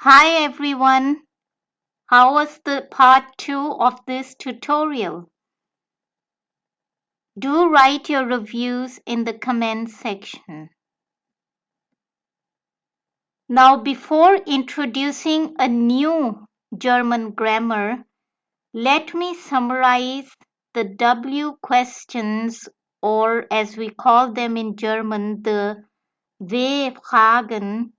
Hi everyone, how was the part 2 of this tutorial? Do write your reviews in the comments section. Now before introducing a new German grammar, let me summarize the W questions, or as we call them in German, the W-Fragen,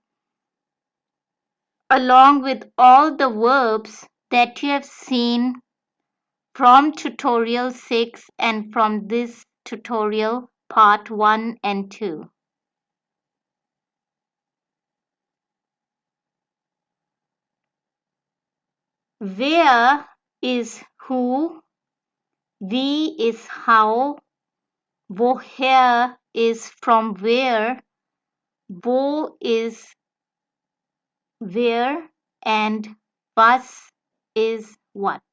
along with all the verbs that you have seen from tutorial 6 and from this tutorial part 1 and 2. Where is who, wie is how, woher is from where, wo is where, and was is what.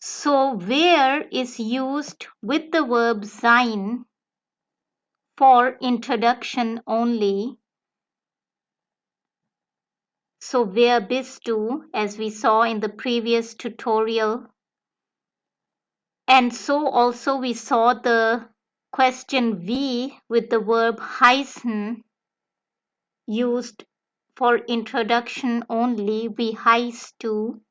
So where is used with the verb sein for introduction only. So wer bist du, as we saw in the previous tutorial. And so also we saw the question wie with the verb heißen used for introduction only. Wie heißt du?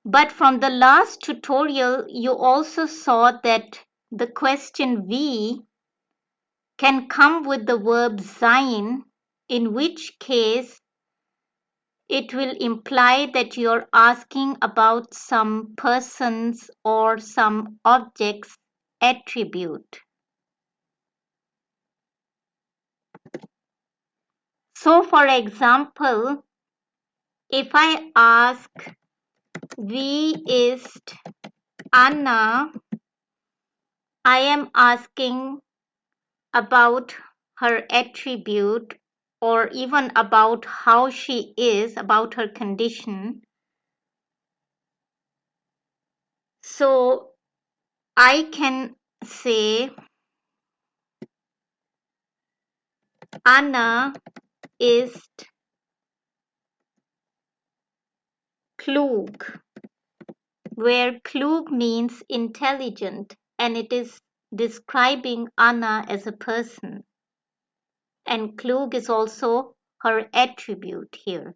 But from the last tutorial, you also saw that the question wie can come with the verb sein, in which case it will imply that you're asking about some person's or some object's attribute. So, for example, if I ask, wie ist Anna, I am asking about her attribute or even about how she is, about her condition. So, I can say, Anna ist klug, where klug means intelligent and it is describing Anna as a person. And klug is also her attribute here.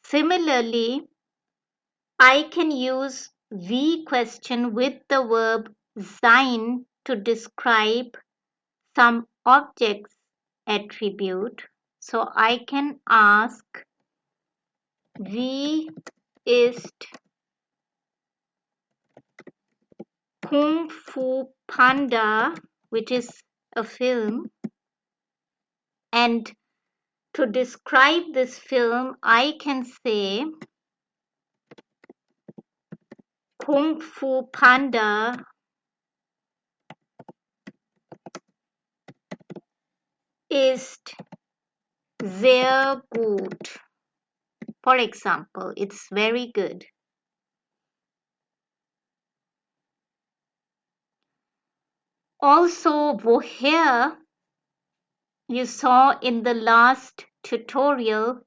Similarly, I can use wie question with the verb sein to describe some object's attribute. So I can ask, wie ist Kung Fu Panda, which is a film, and to describe this film, I can say Kung Fu Panda ist sehr gut. For example, it's very good. Also, woher you saw in the last tutorial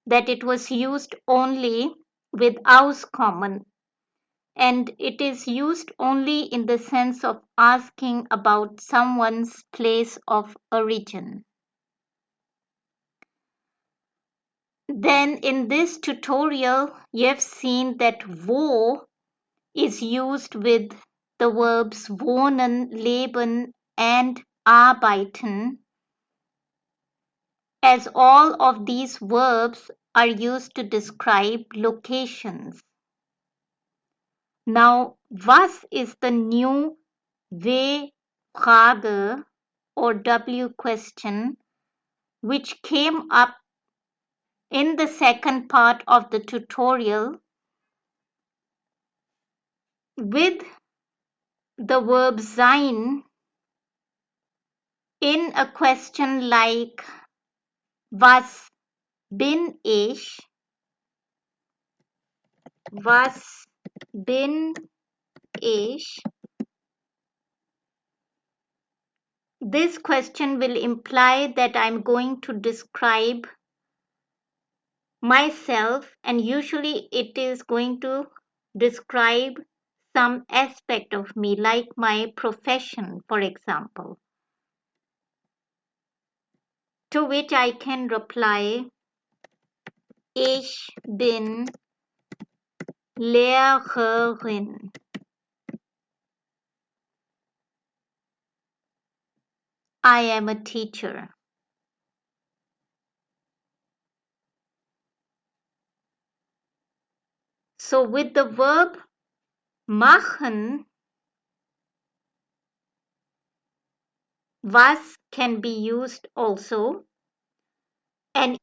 that it was used only with Auskommen, and it is used only in the sense of asking about someone's place of origin. Then in this tutorial, you have seen that wo is used with the verbs wohnen, leben, and arbeiten, as all of these verbs are used to describe locations. Now, was is the new W-Frage or W question which came up in the second part of the tutorial with the verb sein in a question like was bin ich? Was bin ich? This question will imply that I'm going to describe myself, and usually it is going to describe some aspect of me, like my profession, for example, to which I can reply, Ich bin Lehrerin. I am a teacher. So with the verb machen, was can be used also. And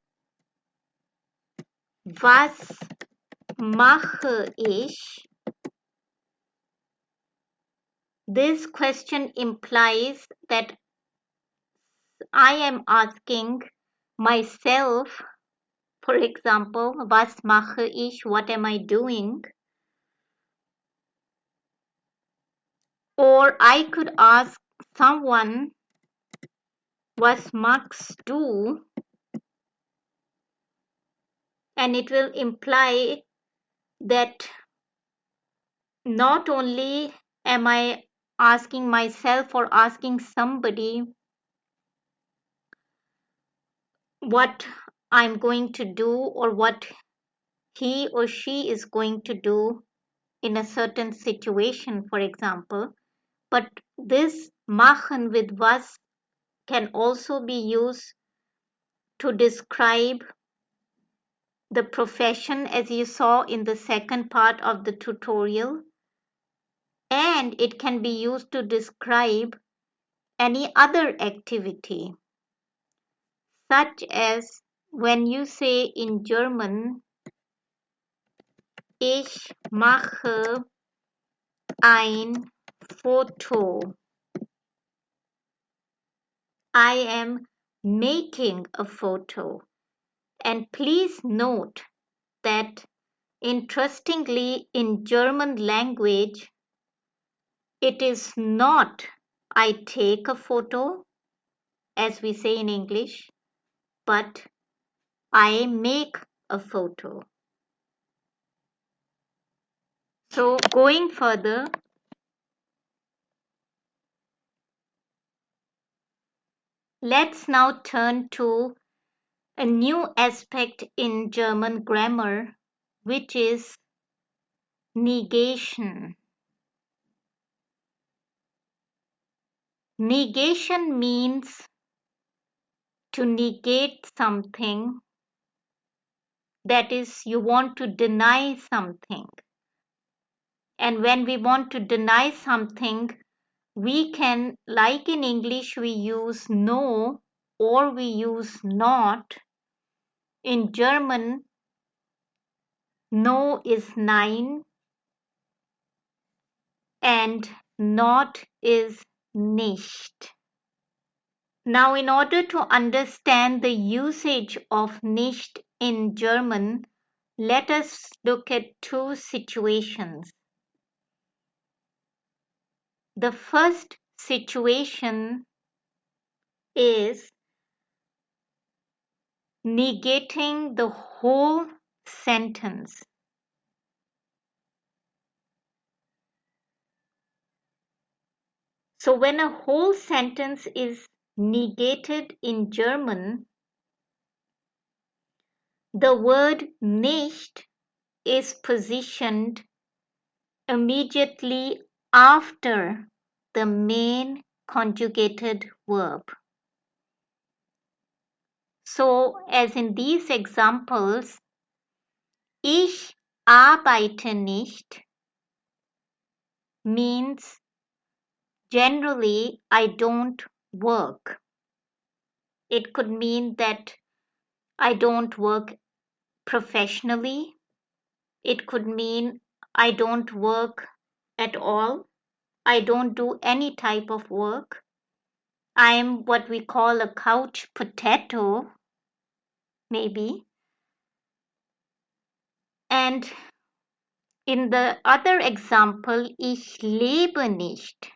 was mache ich? This question implies that I am asking myself, for example, was mache ich? What am I doing? Or I could ask someone, was machst du? And it will imply that not only am I asking myself or asking somebody what I'm going to do or what he or she is going to do in a certain situation, for example, but this machen with was can also be used to describe the profession, as you saw in the second part of the tutorial, and it can be used to describe any other activity, such as when you say in German, Ich mache ein Foto. I am making a photo. And please note that interestingly in German language, it is not I take a photo, as we say in English, but I make a photo. So going further, let's now turn to a new aspect in German grammar, which is negation. Negation means to negate something, that is, you want to deny something. And when we want to deny something, we can, like in English, we use no or we use not. In German, no is nein and not is nicht. Now, in order to understand the usage of nicht in German, let us look at two situations. The first situation is negating the whole sentence. So when a whole sentence is negated in German, the word nicht is positioned immediately after the main conjugated verb. So, as in these examples, ich arbeite nicht means generally I don't work. It could mean that I don't work professionally. It could mean I don't work at all. I don't do any type of work. I am what we call a couch potato, maybe. And in the other example, ich lebe nicht.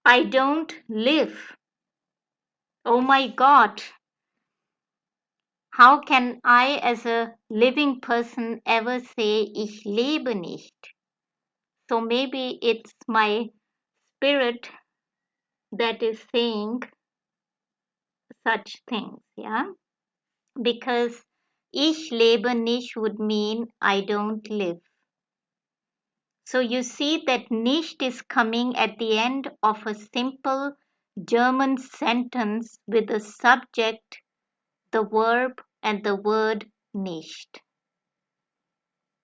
I don't live. Oh my God. How can I, as a living person, ever say ich lebe nicht? So maybe it's my spirit that is saying such things, yeah? Because ich lebe nicht would mean I don't live. So you see that nicht is coming at the end of a simple German sentence with the subject, the verb, and the word nicht.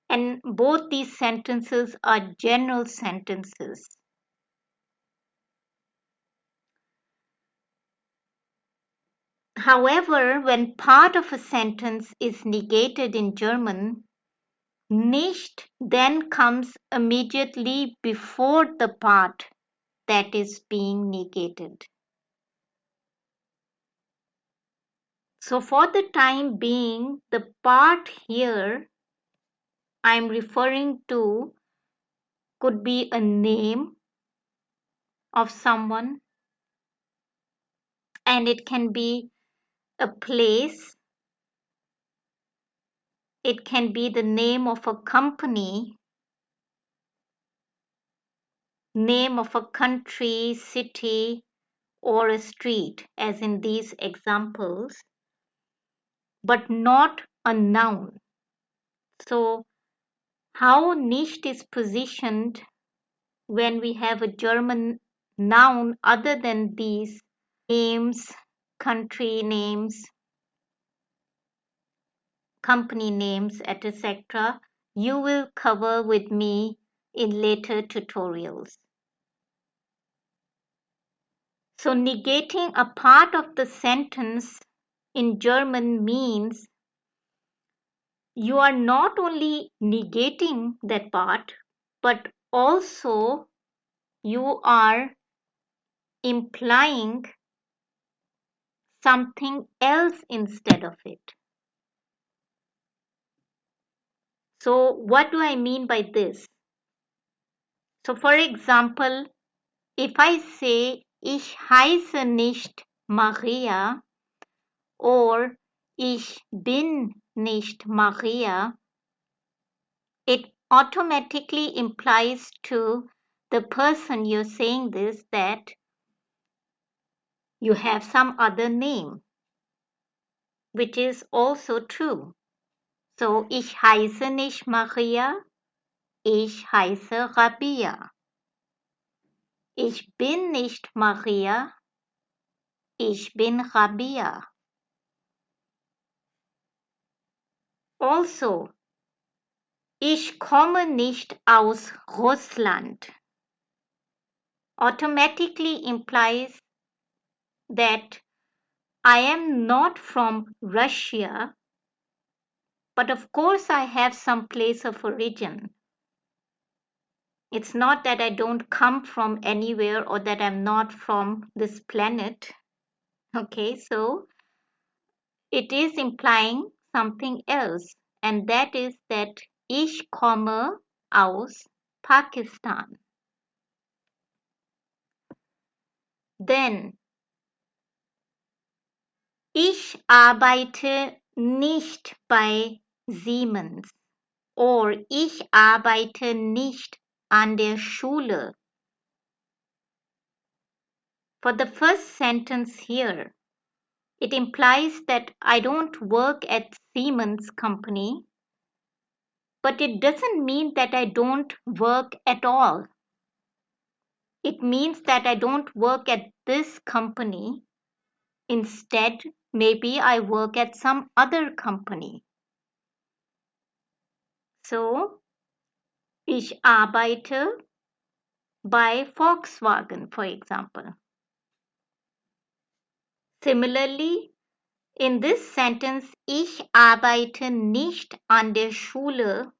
And both these sentences are general sentences. However, when part of a sentence is negated in German, nicht then comes immediately before the part that is being negated. So for the time being, the part here I'm referring to could be a name of someone, and it can be a place, it can be the name of a company, name of a country, city, or a street, as in these examples, but not a noun. So, how nicht is positioned when we have a German noun other than these names, country names, company names, etc., you will cover with me in later tutorials. So, negating a part of the sentence in German means you are not only negating that part, but also you are implying something else instead of it. So, what do I mean by this? So, for example, if I say, ich heiße nicht Maria or ich bin nicht Maria, it automatically implies to the person you're saying this that you have some other name, which is also true. So, ich heiße nicht Maria, ich heiße Rabia. Ich bin nicht Maria, ich bin Rabia. Also, ich komme nicht aus Russland automatically implies that I am not from Russia, but of course I have some place of origin. It's not that I don't come from anywhere or that I'm not from this planet. Okay, so it is implying something else, and that is that ich komme aus Pakistan. Then ich arbeite nicht bei Siemens or ich arbeite nicht an der Schule. For the first sentence here, it implies that I don't work at Siemens company, but it doesn't mean that I don't work at all. It means that I don't work at this company. Instead, maybe I work at some other company. So, ich arbeite bei Volkswagen, for example. Similarly, in this sentence, ich arbeite nicht an der Schule,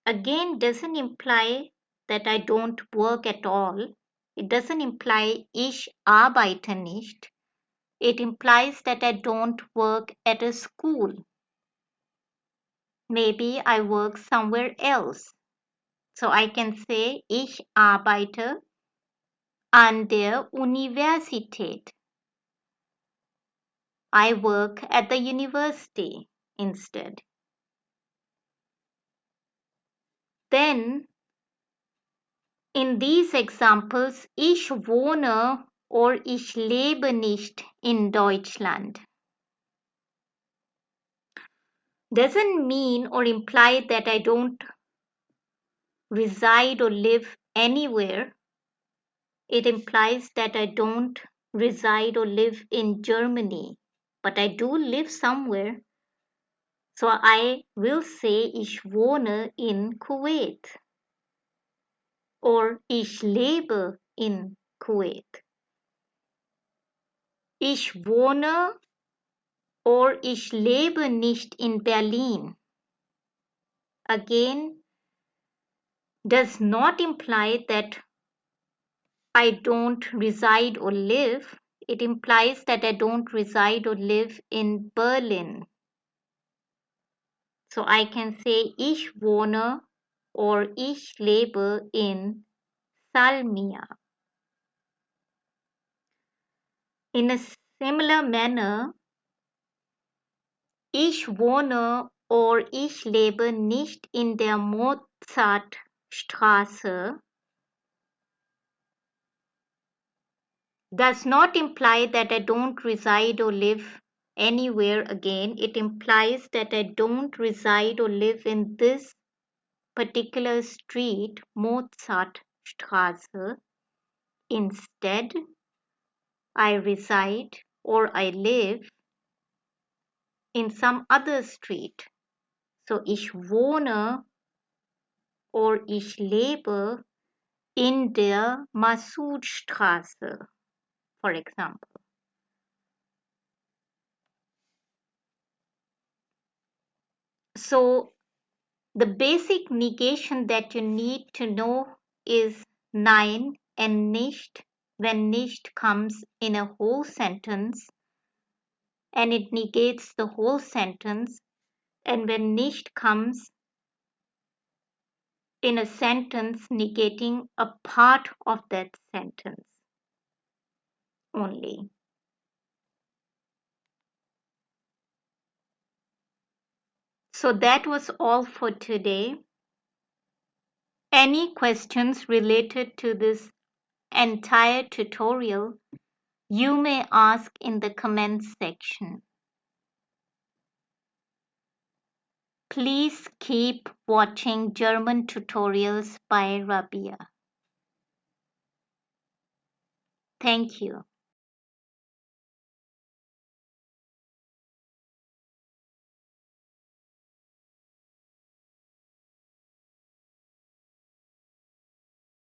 again doesn't imply that I don't work at all. It doesn't imply ich arbeite nicht. It implies that I don't work at a school. Maybe I work somewhere else. So I can say ich arbeite an der Universität. I work at the university instead. Then, in these examples, ich wohne or ich lebe nicht in Deutschland doesn't mean or imply that I don't reside or live anywhere. It implies that I don't reside or live in Germany, but I do live somewhere. So I will say ich wohne in Kuwait or ich lebe in Kuwait. Ich wohne or ich lebe nicht in Berlin. Again, does not imply that I don't reside or live. It implies that I don't reside or live in Berlin. So I can say ich wohne or ich lebe in Salmia. In a similar manner, ich wohne or ich lebe nicht in der Mozartstraße does not imply that I don't reside or live anywhere again. It implies that I don't reside or live in this particular street, Mozartstraße. Instead, I reside or I live in some other street. So ich wohne or ich lebe in der Massoudstraße, for example. So the basic negation that you need to know is nein and nicht when nicht comes in a whole sentence and it negates the whole sentence, and when nicht comes in a sentence negating a part of that sentence only. So that was all for today. Any questions related to this entire tutorial, you may ask in the comments section. Please keep watching German tutorials by Rabia. Thank you.